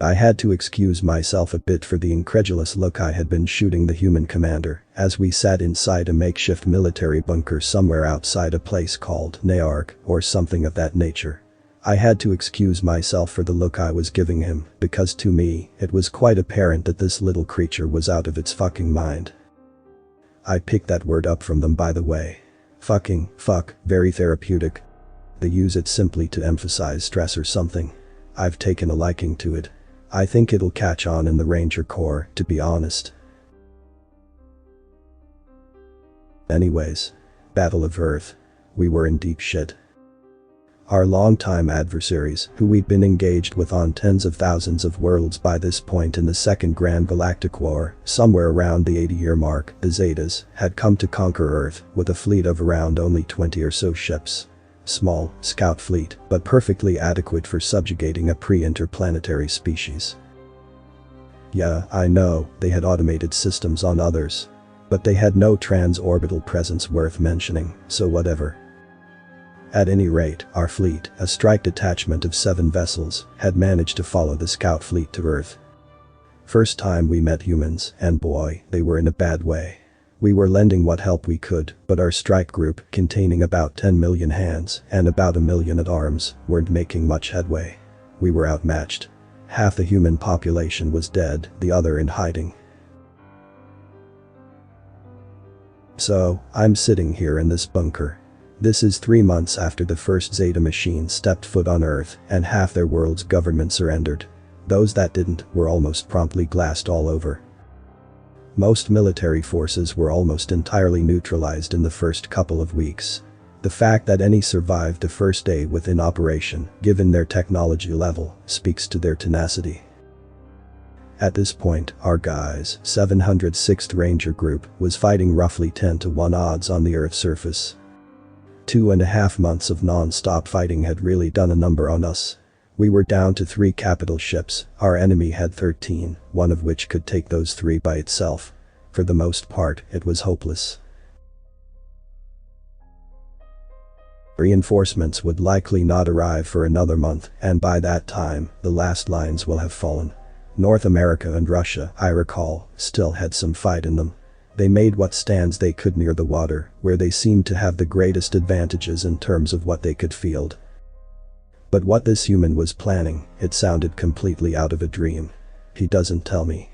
I had to excuse myself a bit for the incredulous look I had been shooting the human commander as we sat inside a makeshift military bunker somewhere outside a place called Narrating or something of that nature. I had to excuse myself for the look I was giving him because to me, it was quite apparent that this little creature was out of its fucking mind. I picked that word up from them, by the way. Fucking, fuck, very therapeutic. They use it simply to emphasize stress or something. I've taken a liking to it. I think it'll catch on in the Ranger Corps, to be honest. Anyways. Battle of Earth. We were in deep shit. Our longtime adversaries, who we'd been engaged with on tens of thousands of worlds by this point in the Second Grand Galactic War, somewhere around the 80-year mark, the Zetas, had come to conquer Earth with a fleet of around only 20 or so ships. Small, scout fleet, but perfectly adequate for subjugating a pre-interplanetary species. Yeah, I know, they had automated systems on others. But they had no transorbital presence worth mentioning, so whatever. At any rate, our fleet, a strike detachment of 7 vessels, had managed to follow the scout fleet to Earth. First time we met humans, and boy, they were in a bad way. We were lending what help we could, but our strike group, containing about 10 million hands and about 1 million at arms, weren't making much headway. We were outmatched. Half the human population was dead, the other in hiding. So, I'm sitting here in this bunker. This is 3 months after the first Zeta machine stepped foot on Earth and half their world's government surrendered. Those that didn't were almost promptly glassed all over. Most military forces were almost entirely neutralized in the first couple of weeks. The fact that any survived the first day within operation, given their technology level, speaks to their tenacity. At this point, our guys, 706th Ranger Group, was fighting roughly 10-to-1 odds on the Earth's surface. 2.5 months of non-stop fighting had really done a number on us. We were down to 3 capital ships, our enemy had 13, one of which could take those 3 by itself. For the most part, it was hopeless. Reinforcements would likely not arrive for another month, and by that time, the last lines will have fallen. North America and Russia, I recall, still had some fight in them. They made what stands they could near the water, where they seemed to have the greatest advantages in terms of what they could field. But what this human was planning, it sounded completely out of a dream. He doesn't tell me.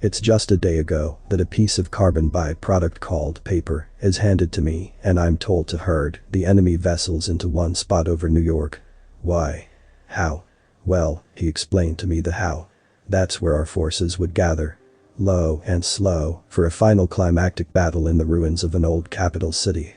It's just a day ago that a piece of carbon byproduct called paper is handed to me and I'm told to herd the enemy vessels into one spot over New York. Why? How? Well, he explained to me the how. That's where our forces would gather. Low and slow, for a final climactic battle in the ruins of an old capital city.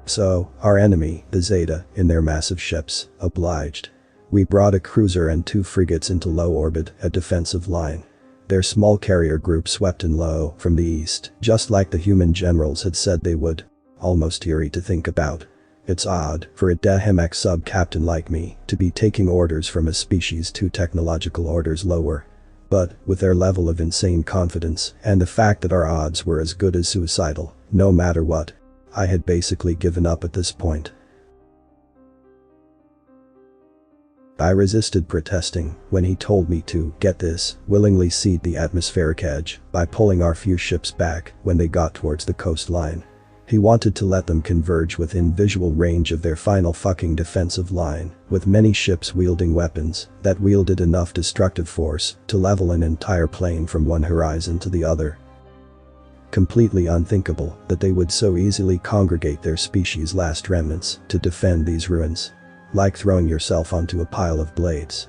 So, our enemy, the Zeta, in their massive ships, obliged. We brought a cruiser and 2 frigates into low orbit, a defensive line. Their small carrier group swept in low from the east, just like the human generals had said they would. Almost eerie to think about. It's odd for a Dehemec sub-captain like me to be taking orders from a species 2 technological orders lower. But, with their level of insane confidence and the fact that our odds were as good as suicidal, no matter what, I had basically given up at this point. I resisted protesting when he told me to, get this, willingly cede the atmospheric edge by pulling our few ships back when they got towards the coastline. He wanted to let them converge within visual range of their final fucking defensive line, with many ships wielding weapons that wielded enough destructive force to level an entire plane from one horizon to the other. Completely unthinkable that they would so easily congregate their species' last remnants to defend these ruins. Like throwing yourself onto a pile of blades.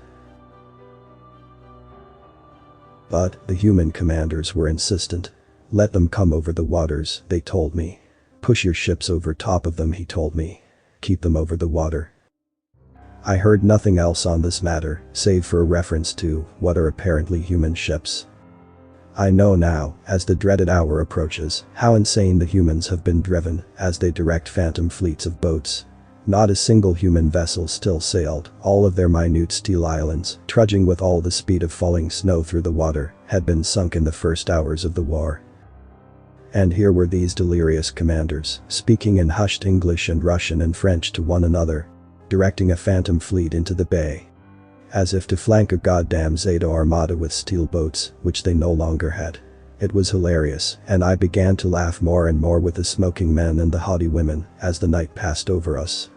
But the human commanders were insistent. Let them come over the waters, they told me. Push your ships over top of them, he told me. Keep them over the water. I heard nothing else on this matter, save for a reference to what are apparently human ships. I know now, as the dreaded hour approaches, how insane the humans have been driven as they direct phantom fleets of boats. Not a single human vessel still sailed, all of their minute steel islands, trudging with all the speed of falling snow through the water, had been sunk in the first hours of the war. And here were these delirious commanders, speaking in hushed English and Russian and French to one another, directing a phantom fleet into the bay, as if to flank a goddamn Zeta armada with steel boats, which they no longer had. It was hilarious, and I began to laugh more and more with the smoking men and the haughty women as the night passed over us.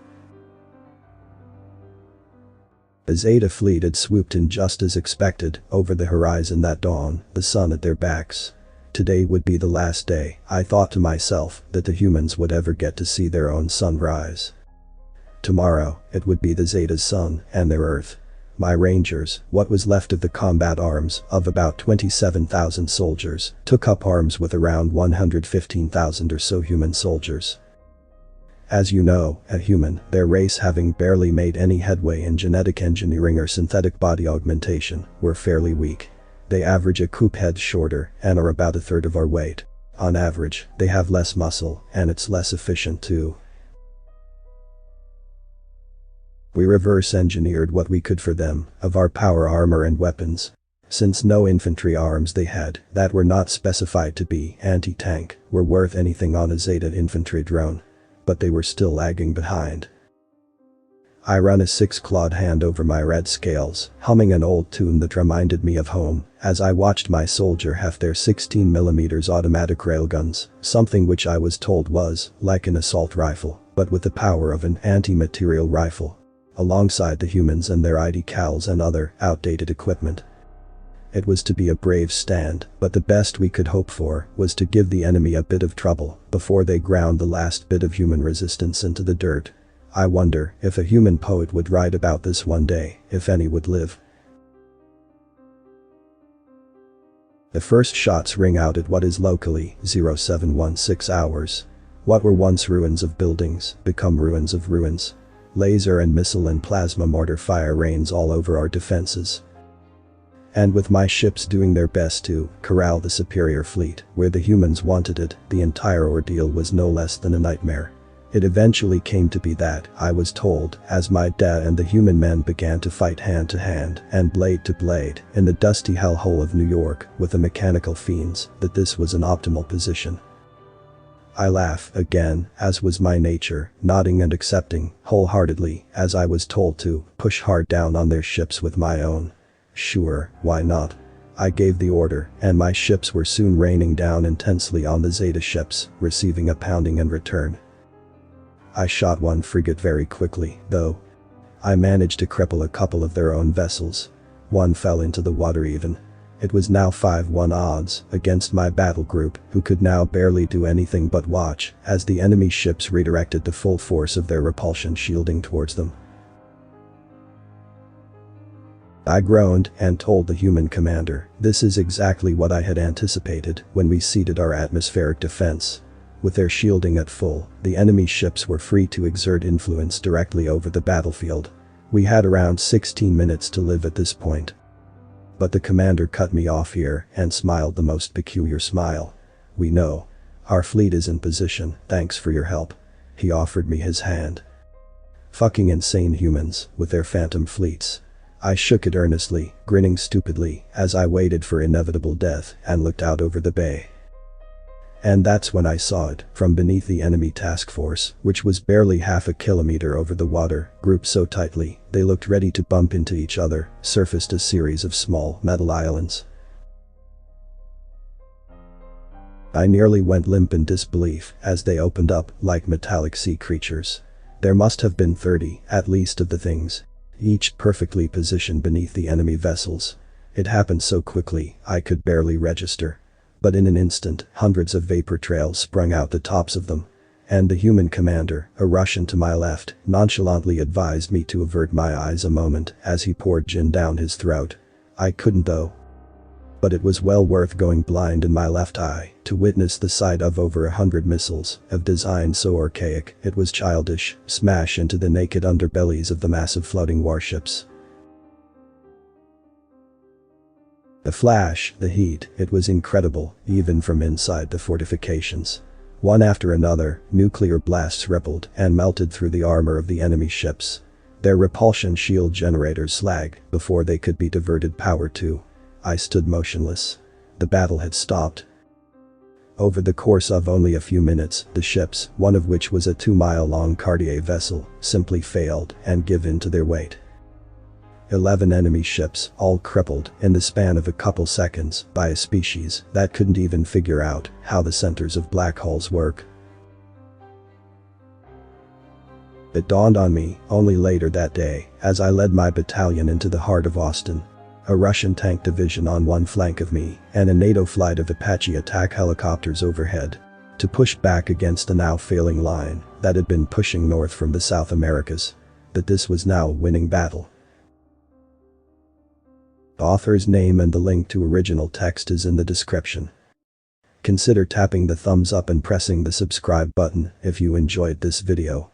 The Zeta fleet had swooped in just as expected over the horizon that dawn, the sun at their backs. Today would be the last day, I thought to myself, that the humans would ever get to see their own sun rise. Tomorrow, it would be the Zeta's sun and their Earth. My rangers, what was left of the combat arms of about 27,000 soldiers, took up arms with around 115,000 or so human soldiers. As you know, a human, their race having barely made any headway in genetic engineering or synthetic body augmentation, were fairly weak. They average a coup head shorter and are about a third of our weight. On average, they have less muscle, and it's less efficient too. We reverse engineered what we could for them, of our power armor and weapons. Since no infantry arms they had, that were not specified to be anti-tank, were worth anything on a Zeta infantry drone. But they were still lagging behind. I run a 6-clawed hand over my red scales, humming an old tune that reminded me of home, as I watched my soldier have their 16mm automatic railguns, something which I was told was like an assault rifle, but with the power of an anti-material rifle, alongside the humans and their ID cals and other outdated equipment. It was to be a brave stand, but the best we could hope for was to give the enemy a bit of trouble before they ground the last bit of human resistance into the dirt. I wonder if a human poet would write about this one day, if any would live. The first shots ring out at what is locally 0716 hours. What were once ruins of buildings become ruins of ruins. Laser and missile and plasma mortar fire rains all over our defenses. And with my ships doing their best to corral the superior fleet where the humans wanted it, the entire ordeal was no less than a nightmare. It eventually came to be that, I was told, as my dad and the human men began to fight hand to hand and blade to blade in the dusty hellhole of New York with the mechanical fiends, that this was an optimal position. I laugh, again, as was my nature, nodding and accepting, wholeheartedly, as I was told to push hard down on their ships with my own. Sure, why not? I gave the order, and my ships were soon raining down intensely on the Zeta ships, receiving a pounding in return. I shot one frigate very quickly, though. I managed to cripple a couple of their own vessels. One fell into the water even. It was now 5-1 odds against my battle group, who could now barely do anything but watch as the enemy ships redirected the full force of their repulsion shielding towards them. I groaned and told the human commander, this is exactly what I had anticipated when we seeded our atmospheric defense. With their shielding at full, the enemy ships were free to exert influence directly over the battlefield. We had around 16 minutes to live at this point. But the commander cut me off here and smiled the most peculiar smile. We know. Our fleet is in position, thanks for your help. He offered me his hand. Fucking insane humans, with their phantom fleets. I shook it earnestly, grinning stupidly, as I waited for inevitable death and looked out over the bay. And that's when I saw it, from beneath the enemy task force, which was barely half a kilometer over the water, grouped so tightly, they looked ready to bump into each other, surfaced a series of small metal islands. I nearly went limp in disbelief as they opened up like metallic sea creatures. There must have been 30, at least, of the things, each perfectly positioned beneath the enemy vessels. It happened so quickly, I could barely register. But in an instant, hundreds of vapor trails sprung out the tops of them. And the human commander, a Russian to my left, nonchalantly advised me to avert my eyes a moment as he poured gin down his throat. I couldn't though. But it was well worth going blind in my left eye to witness the sight of over 100 missiles, of design so archaic it was childish, smash into the naked underbellies of the massive floating warships. The flash, the heat, it was incredible, even from inside the fortifications. One after another, nuclear blasts rippled and melted through the armor of the enemy ships. Their repulsion shield generators slag before they could be diverted power to. I stood motionless. The battle had stopped. Over the course of only a few minutes, the ships, one of which was a 2-mile-long Cartier vessel, simply failed and gave in to their weight. 11 enemy ships, all crippled in the span of a couple seconds by a species that couldn't even figure out how the centers of black holes work. It dawned on me only later that day as I led my battalion into the heart of Austin. A Russian tank division on one flank of me and a NATO flight of Apache attack helicopters overhead to push back against the now failing line that had been pushing north from the South Americas. But this was now a winning battle. The author's name and the link to original text is in the description. Consider tapping the thumbs up and pressing the subscribe button if you enjoyed this video.